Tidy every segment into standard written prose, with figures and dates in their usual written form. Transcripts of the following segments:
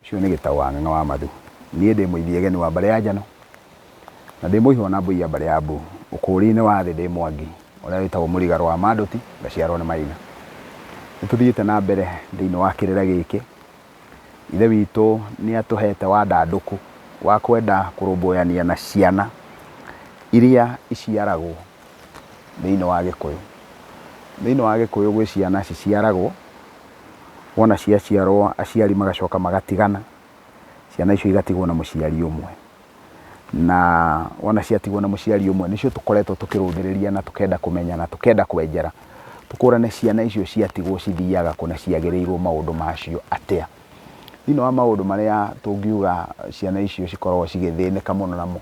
cio nĩ gĩtaũ wa ng'ang'a wa mathu. Niĩ ndĩ mũithia geni wa mbare ya njano na ndĩ mũihwo na mbũi ya mbare ya mbu. Ũkũũri-inĩ wa thĩ ndĩ Mwangi ũrĩa wĩtagwo mũrigaro wa Maandũti, ngaciarwo nĩ Maina. Nĩ tũthiĩte na mbere thĩinĩ wa kĩrĩra gĩkĩ. Ithe witũ nĩ atũhete wandandũku wa kwenda kũrũmbũyania na ciana iria iciaragwo thĩinĩ wa Gĩkũyũ. Thĩinĩ wa Gĩkũyũ gwĩ ciana ciciaragwo, wona ciaciarwo aciari magacoka magatigana, ciana icio igatigwo na mũciari ũmwe. Na wona ciatigwo na mũciari ũmwe nĩcio tũkoretwo tũkĩrũthĩrĩria na tũkenda kũmenya na tũkenda kwenjera, tũkũrane ciana icio ciatigwo cithiaga kũ na ciagĩrĩirwo maũndũ macio atĩa. Thĩinĩ wa maũndũ marĩa tũngiuga ciana icio cikoragwo cigĩthĩnĩka mũno namo,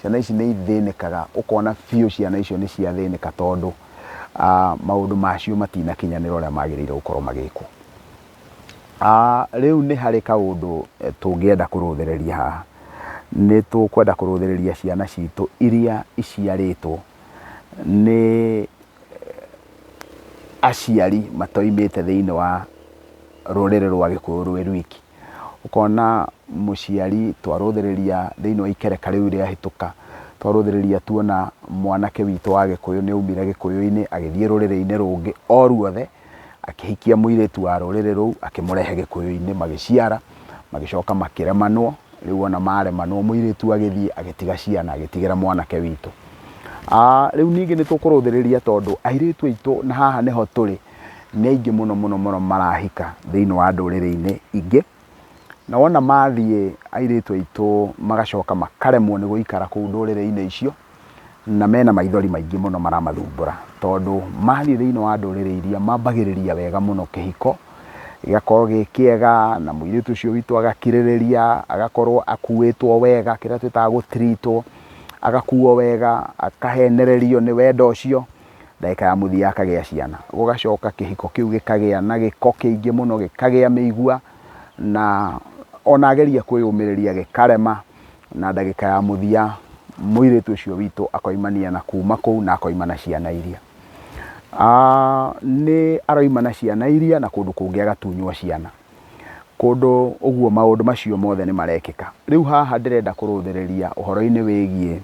ciana ici nĩ ithĩnĩkaga, ũkona biũ ciana icio nĩ ciathĩnĩka tondũ maũndũ macio matinakinyanĩra ũrĩa magĩrĩire gũkorwo magĩkwo. Rĩu nĩ harĩ kaũndũ tũngĩenda kũrũthĩrĩria haha. Nĩ tũkwenda kũrũthĩrĩria ciana citũ iria iciarĩtwo nĩ aciari matoimĩte thĩinĩ wa rũrĩrĩ rwa Gĩkũyũ rwĩ rwiki. Ũkona mũciari twarũthĩrĩria thĩinĩ wa ikereka rĩu rĩahĩtũka, twarũthĩrĩria tuona mwanake witũ wa Gĩkũyũ nĩ aumire Gĩkũyũ-inĩ agĩthiĩ rũrĩrĩ-inĩ rũngĩ o ruothe, akĩhikia mũirĩtu wa rũrĩrĩ rũu akĩmũrehe Gĩkũyũ-inĩ, magĩciara, magĩcoka makĩremanwo. Rĩu ona maremanwo mũirĩtu agĩthiĩ agĩtiga ciana, agĩtigĩra mwanake witũ. Rĩu ningĩ nĩ tũkũrũthĩrĩria tondũ airĩtu aitũ na haha nĩho tũrĩ nĩ aingĩ mũno mũno mũno marahika thĩinĩ wa ndũrĩrĩ-inĩ ingĩ, na wona mathiĩ airĩtu aitũ magacoka makaremwo nĩ gũikara kũu ndũrĩrĩ-inĩ icio, na mena maithori maingĩ mũno maramathumbũra tondũ mathiĩ thĩinĩ wa ndũrĩrĩ iria mambagĩrĩria wega mũno kĩhiko, gĩgakorwo gĩ kĩega na mũirĩtu ũcio witũ agakirĩrĩria, agakorwo akuĩtwo wega, kĩrĩa twĩtaga gũtirĩtwo, agakuo wega, akahenererio nĩ wendo ũcio, ndagĩka ya mũthia akagĩa ciana. Gũgacoka kĩhiko kĩu gĩkagĩa na gĩko kĩingĩ mũno, gĩkagĩa mĩigua, na ona ageria kwĩyũmĩrĩria gĩkarema, na ndagĩka ya mũthia mũirĩtu ũcio witũ akoimania na kuma kũu na akoima na ciana iria. Nĩ aroima na ciana iria na kũndũ kũngĩ agatunywo ciana. Kũndũ ũguo maũndũ macio mothe nĩ marekĩka. Rĩu haha ndĩrenda kũrũthĩrĩria ũhoro-inĩ wĩgiĩ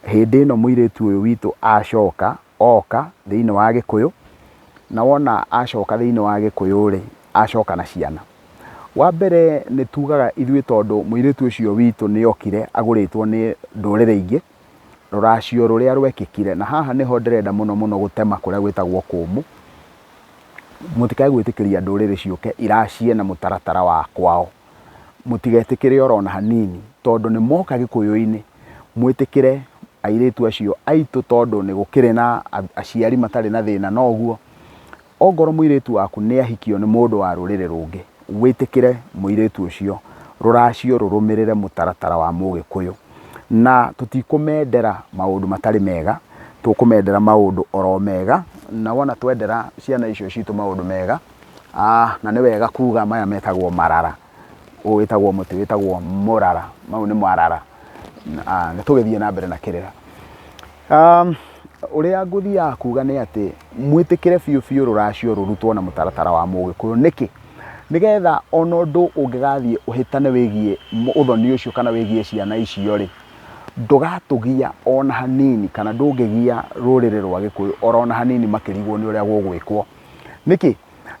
hĩndĩ ĩno mũirĩtu ũyũ witũ acoka oka thĩinĩ wa Gĩkũyũ, na wona acoka thĩinĩ wa Gĩkũyũ rĩ, acoka na ciana. Wa mbere nĩ tugaga ithuĩ tondũ mũirĩtu ũcio witũ nĩ okire agũrĩtwo nĩ ndũrĩrĩ ingĩ, rũracio rũrĩa rwekĩkire, na haha nĩho ndĩrenda mũno mũno gũtema kũrĩa gwĩtagwo kũmũ. Mũtikae gwĩtĩkĩria ndũrĩrĩ ciũke iracie na mũtaratara wa kwao. Mũtigetĩkĩre orona hanini tondũ nĩ moka Gĩkũyũ-inĩ mwĩtĩkĩre airĩtu acio aitũ tondũ nĩ gũkĩrĩ na aciari matarĩ na thĩna na ũguo. Ongorwo mũirĩtu waku nĩ ahikio nĩ mũndũ wa rũrĩrĩ rũngĩ, wĩtĩkĩre mũirĩtu ũcio rũracio rũrũmĩrĩre mũtaratara wa Mũgĩkũyũ, na tũtikũmendera maũndũ matarĩ mega, tũkũmendera maũndũ oro mega. Na wona twendera ciana icio citũ maũndũ mega, na nĩ wega kuga maya metagwo marara, wĩtagwo mũtĩ wĩtagwo mũrara, mau nĩ marara. Nĩ tũgĩthiĩ na mbere na kĩrĩra. Ũrĩa ngũthiaga kuga nĩ atĩ mwĩtĩkĩre biũ biũ rũracio rũrutwo na mũtaratara wa Mũgĩkũyũ. Nĩkĩ? Nĩgetha ona ũndũ ũngĩgathiĩ ũhĩtane wĩgiĩ ũthoni ũcio kana wĩgiĩ ciana icio rĩ, ndũgatũgia ona hanini, kana ndũngĩgia rũrĩrĩ rwa Gĩkũyũ ona hanini makĩrigwo nĩ ũrĩa gũgwĩkwo. Nĩkĩ?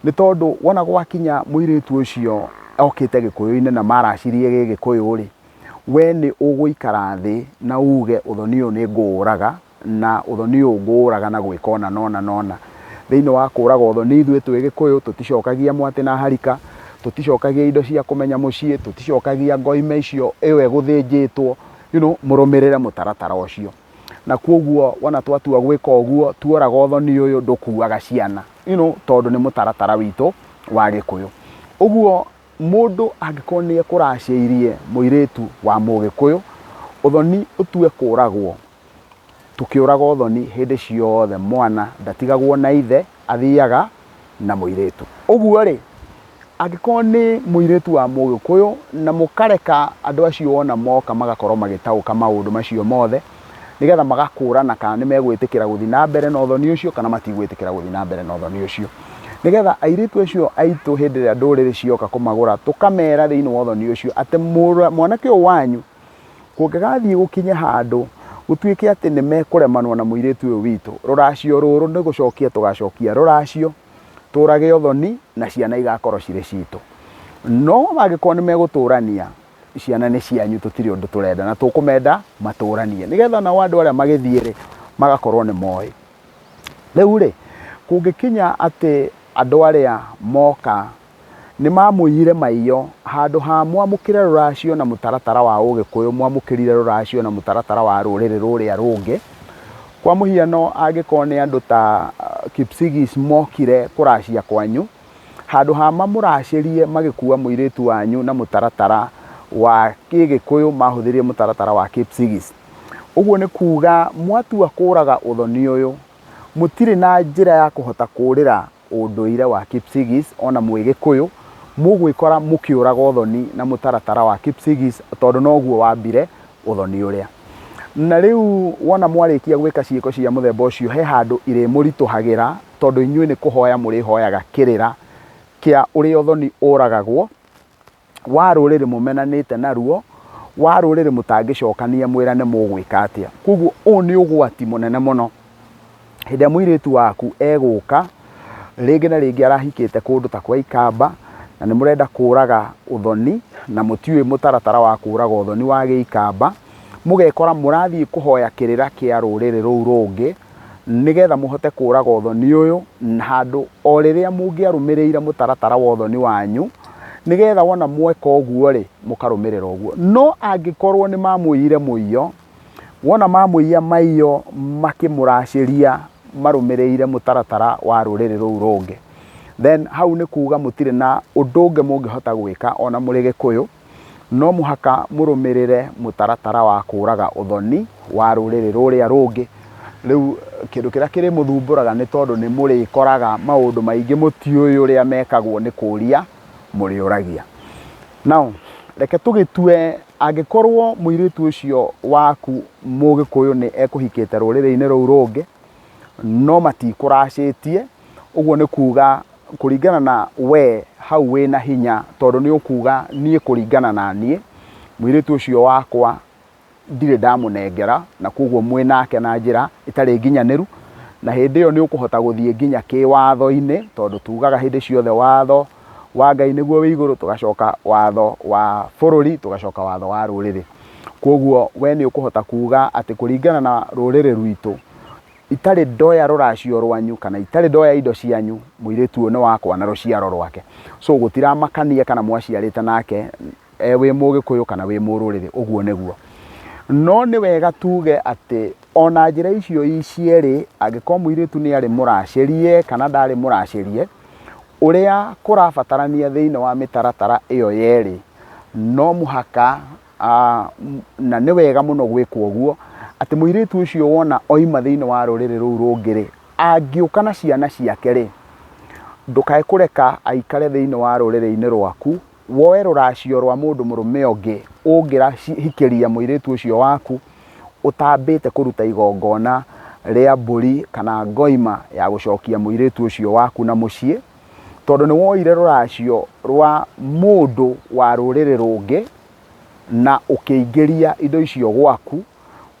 Nĩ tondũ wona gwakinya mũirĩtu ũcio okĩte Gĩkũyũ-inĩ na maracirie Gĩgĩkũyũ rĩ, we nĩ ũgũikara thĩ na uge ũthoni ũyũ nĩ ngũũraga, na ũthoni ũyũ ngũũraga na gwĩka ona nona nona. Thĩinĩ wa kũũraga ũthoni ithuĩ twĩ Gĩkũyũ tũticokagia mwatĩ na harika, tũticokagia indo cia kũmenya mũciĩ, tũticokagia ngoime icio ĩyo ĩgũthĩnjĩtwo, mũrũmĩrĩre mũtaratara ũcio. Na kwoguo wona twatua gwĩka ũguo, tuoraga ũthoni ũyũ ndũkuaga ciana, tondũ nĩ mũtaratara witũ wa Gĩkũyũ. Ũguo mũndũ angĩkorwo nĩ ekũracĩirie mũirĩtu wa Mũgĩkũyũ, ũthoni ũtue kũũragwo, tũkĩũraga ũthoni hĩndĩ ciothe mwana ndatigagwo na ithe, athiaga na mũirĩtu. Ũguo rĩ, angĩkorwo nĩ mũirĩtu wa Mũgĩkũyũ na mũkareka andũ acio wona moka magakorwo magĩtaũka maũndũ macio mothe, nĩgetha magakũrana kana nĩ megwĩtĩkĩra gũthiĩ na mbere na ũthoni ũcio kana matigwĩtĩkĩra gũthiĩ na mbere na ũthoni ũcio. nigetha airitu acio aitu hindi ria nduriri cioka kumagura tukamera thiini wa uthoni ucio ati mwanake uyu wanyu kungigathie gukinye handu gutuike ati ni mekuremanwa na muiritu uyu witu ruracio ruru ni gucokia tugacokia ruracio turage uthoni na ciana igakorwo ciri citu no magikorwo ni meguturania ciana ni cianyu tutiri undu turenda na tukumenda maturanie nigetha na wandu aria magithiire magakorwo ni moi riu ri kungikinya ati andu aria moka ni mamuyire maiyo handu ha mwamukire ruracio na mutaratara wa Ugikuyu mwamukirire ruracio na mutaratara wa ruriri ruria rungi kwa muhiano angikorwo ni andu ta Kipsigis mokire kuracia kwanyu handu ha mamuracirie magikua muiritu wanyu na mutaratara wa Gikuyu mahuthirie mutaratara wa Kipsigis uguo ni kuga mwatua kuraga uthoni uyu mutire na njira ya kuhota kurira unduire wa Kipsigis ona Mwigikuyu mugwikora mukiuraga uthoni na mutaratara wa Kipsigis tondu noguo wambire uthoni uria na riu wona mwarikia gwika ciiko cia muthemba ucio he handu ire murituhagira tondu inyuĩ ni kuhoya muri hoyaga kirira kia uri uthoni uragagwo wa ruriri mumenanite naruo wa ruriri mutangicokania mwirane mugwika atia koguo u ni ugwati munene muno hinde muiritu waku eguka ringi na ringi arahikite kundu ta kwa Ikamba na ni murenda kuraga uthoni na mutiui mutaratara wa kuraga uthoni wa Ikamba mugekora murathie kuhoya kirira kia ruriri ruu rungi nigetha muhote kuraga uthoni uyu handu o riria mungiarumirire mutaratara wa uthoni wanyu nigetha wona mweka uguo ri mukarumirira uguo no angikorwo ni mamuyire muiyo wona mamuiya maiyo makimuraciria marumirire mutaratara wa ruriri ruu rungi then hau ni kuga mutire na undu ungi mungihota gwika ona muri Gikuyu no muhaka murumirire mutaratara wa kuraga uthoni wa ruriri ruria rungi riu kindu kiria kiri muthumburaga ni tondu ni muri koraga maundu maingi mutiui uria mekagwo ni kuria muri uragia now reke tugitue angikorwo muiritu ucio waku Mugikuyu ni ekuhikite ruriri-ini ruu rungi no matikuracitie uguo ni kuga kuringana na we hau we na hinya tondu ni ukuga nie kuringana na nie muiritu ucio wakwa ndire ndamunengera na koguo mwinake na njira itari nginyaniru na hindi iyo ni ukuhota guthie nginya kiwatho-ini tondu tugaga hindi ciothe watho wa Ngai niguo wi iguru tugacoka watho wa bururi tugacoka watho wa ruriri koguo we ni ukuhota kuga ati kuringana na ruriri rwitu itari ndoya ruracio rwanyu kana itari ndoya indo cianyu muiritu ni wakwa na ruciaro rwake so gutiramakania kana mwaciarite nake wi Mugikuyu kana wi mururiri uguo niguo no ni wega tuge ati ona njira icio icieri angikorwo muiritu ni ari muracirie kana ndari muracirie uria kurabatarania thiini wa mitaratara iyo yeri no muhaka na ni wega muno gwikwo uguo ati muiritu ucio wona oima thiini wa ruriri ruu rungiri angiuka na ciana ciake ri ndukae kureka aikare thiini wa ruriri-ini rwaku woe ruracio rwa mundu murume ungi ungira hikiria muiritu ucio waku utambite kuruta igongona ria mburi kana ngoima ya gucokia muiritu ucio waku na mucii tondu ni woire ruracio rwa mundu wa ruriri rungi na ukiingiria indo icio gwaku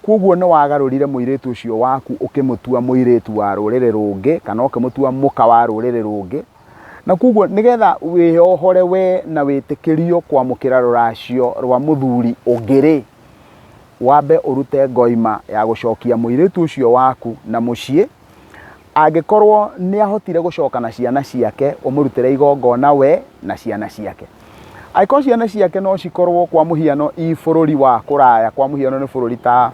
koguo ni wagarurire muiritu ucio waku ukimutua muiritu wa ruriri rungi kana ukimutua muka wa ruriri rungi na koguo nigetha wihohore we na witikirio kwamukira ruracio rwa muthuri ungiri wambe urute ngoima ya gucokia muiritu ucio waku na mucii angikorwo ni ahotire gucoka na ciana ciake umurutire igongona we na ciana ciake aikorwo ciana ciake no cikorwo kwa muhiano i bururi wa kuraya kwa muhiano ni bururi ta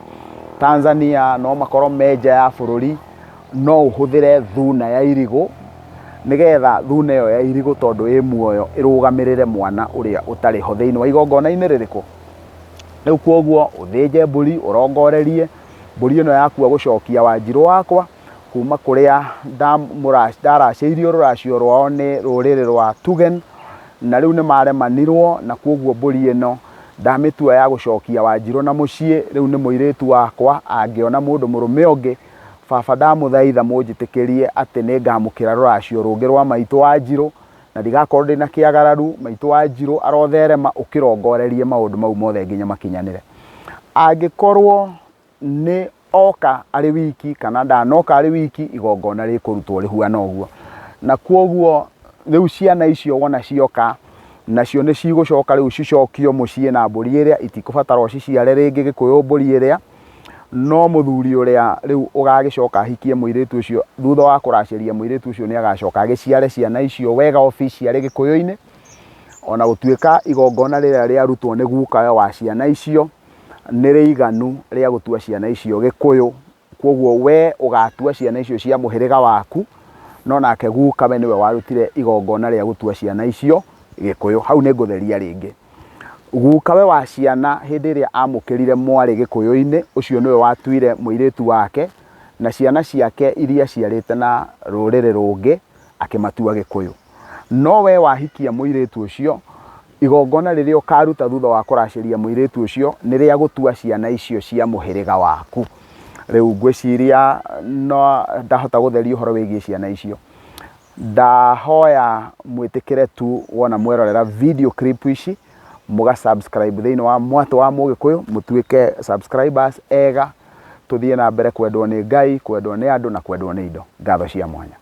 Tanzania no makorwo meja ya bururi no uhuthire thuna ya irigu nigetha thuna iyo ya irigu tondu i muoyo irugamirire mwana uria utari ho thiini wa igongona-ini ririku riu koguo uthinje mburi urongorerie mburi ino yaku gucokia Wanjiru wakwa kuma kuria ndaraciirio ruracio rwao ni ruriri rwa Tugen na riu ni maremanirwo na koguo mburi ino ndamitua ya gucokia Wanjiru na mucii riu ni muiritu wakwa angiona mundu murume ungi baba ndamuthaitha munjitikirie ati ningamukira ruracio rungi rwa Maitũ wa Njirũ na ndigakorwo ndina kiagararu. Maitũ wa Njirũ arotherema ukirongorerie maundu mau mothe nginya makinyanire. Angikorwo ni oka ari wiki kana ndanoka ari wiki, igongona rikurutwo rihuana uguo. Na kwoguo riu ciana icio wona cioka nacio ni cigucoka riu cicokio mucii na mburi iria itikubatara ciciare ringi Gikuyu mburi iria, no muthuri uria riu ugagicoka ahikie muiritu ucio thutha wa kuraciria muiritu ucio ni agacoka agiciare ciana icio wega officially Gikuyu-ini, ona gutuika igongona riria riarutwo ni gukawe wa ciana icio ni riiganu ria gutua ciana icio Gikuyu. Kwoguo we ugatua ciana icio cia muhiriga waku, no nake gukawe niwe warutire igongona ria gutua ciana icio Gikuyu. Hau ni ngutheria ringi gukawe wa ciana hindi iria amukirire mwari Gikuyu-ini, ucio niwe watuire muiritu wake na ciana ciake iria ciarite na ruriri rungi akimatua Gikuyu. No we wahikia muiritu ucio, igongona riria ukaruta thutha wa kuraciria muiritu ucio ni ria gutua ciana icio cia muhiriga waku. Riu ngwiciria no ndahota gutheria uhoro wigie ciana icio. Ndahoya mwitikire tu wona mwerorera video clip ici muga subscribe thiini wa Mwatũ wa Mũgĩkũyũ, mutuike subscribers ega, tuthie na mbere kwendwo ni Ngai, kwendwo ni andu na kwendwo ni indo. Ngatho cia mwanya.